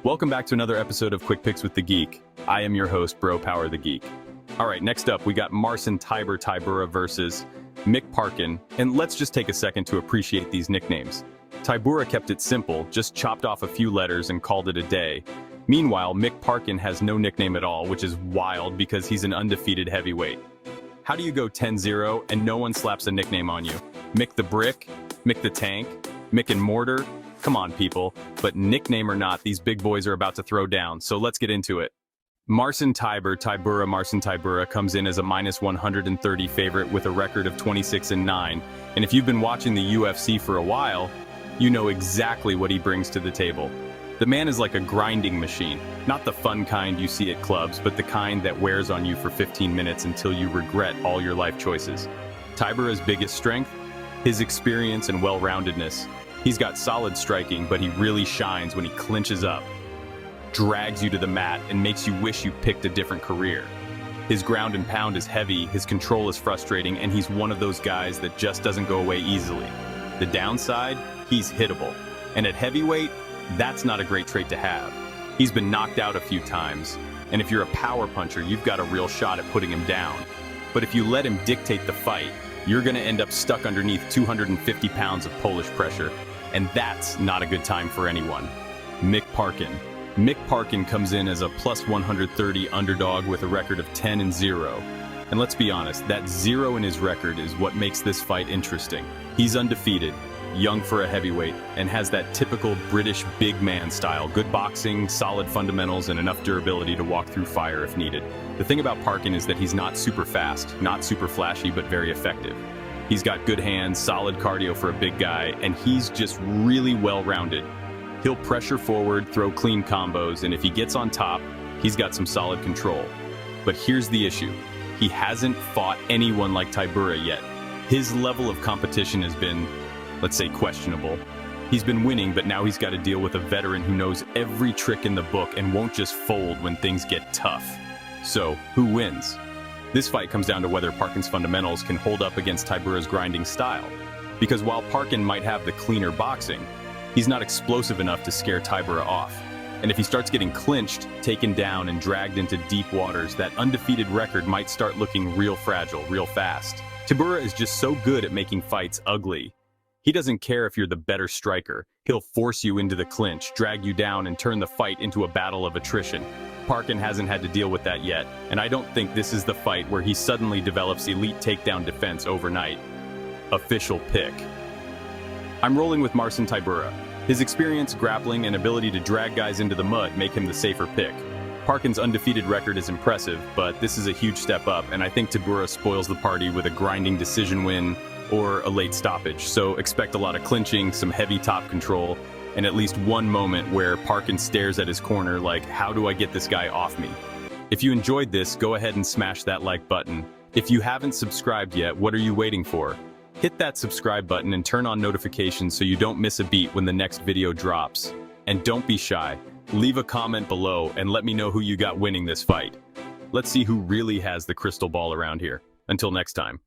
Welcome back to another episode of Quick Picks with the Geek. I am your host, Bro Power the Geek. All right, next up, we got Marcin Tybura versus Mick Parkin, and let's just take a second to appreciate these nicknames. Tybura kept it simple, just chopped off a few letters and called it a day. Meanwhile, Mick Parkin has no nickname at all, which is wild because he's an undefeated heavyweight. How do you go 10-0 and no one slaps a nickname on you? Mick the Brick? Mick the Tank? Mick and Mortar? Come on, people. But nickname or not, these big boys are about to throw down, so let's get into it. Marcin Tybura comes in as a minus 130 favorite with a record of 26-9. And if you've been watching the UFC for a while, you know exactly what he brings to the table. The man is like a grinding machine, not the fun kind you see at clubs, but the kind that wears on you for 15 minutes until you regret all your life choices. Tybura's biggest strength? His experience and well-roundedness. He's got solid striking, but he really shines when he clinches up, drags you to the mat, and makes you wish you picked a different career. His ground and pound is heavy, his control is frustrating, and he's one of those guys that just doesn't go away easily. The downside? He's hittable. And at heavyweight, that's not a great trait to have. He's been knocked out a few times, and if you're a power puncher, you've got a real shot at putting him down. But if you let him dictate the fight, you're gonna end up stuck underneath 250 pounds of Polish pressure, and that's not a good time for anyone. Mick Parkin. Mick Parkin comes in as a plus 130 underdog with a record of 10-0. And let's be honest, that 0 in his record is what makes this fight interesting. He's undefeated, young for a heavyweight, and has that typical British big man style. Good boxing, solid fundamentals, and enough durability to walk through fire if needed. The thing about Parkin is that he's not super fast, not super flashy, but very effective. He's got good hands, solid cardio for a big guy, and he's just really well-rounded. He'll pressure forward, throw clean combos, and if he gets on top, he's got some solid control. But here's the issue. He hasn't fought anyone like Tybura yet. His level of competition has been, let's say, questionable. He's been winning, but now he's got to deal with a veteran who knows every trick in the book and won't just fold when things get tough. So, who wins? This fight comes down to whether Parkin's fundamentals can hold up against Tybura's grinding style. Because while Parkin might have the cleaner boxing, he's not explosive enough to scare Tybura off. And if he starts getting clinched, taken down, and dragged into deep waters, that undefeated record might start looking real fragile, real fast. Tybura is just so good at making fights ugly. He doesn't care if you're the better striker. He'll force you into the clinch, drag you down, and turn the fight into a battle of attrition. Parkin hasn't had to deal with that yet, and I don't think this is the fight where he suddenly develops elite takedown defense overnight. Official pick. I'm rolling with Marcin Tybura. His experience, grappling, and ability to drag guys into the mud make him the safer pick. Parkin's undefeated record is impressive, but this is a huge step up, and I think Tybura spoils the party with a grinding decision win or a late stoppage, so expect a lot of clinching, some heavy top control, and at least one moment where Parkin stares at his corner like, how do I get this guy off me? If you enjoyed this, go ahead and smash that like button. If you haven't subscribed yet, what are you waiting for? Hit that subscribe button and turn on notifications so you don't miss a beat when the next video drops. And don't be shy. Leave a comment below and let me know who you got winning this fight. Let's see who really has the crystal ball around here. Until next time.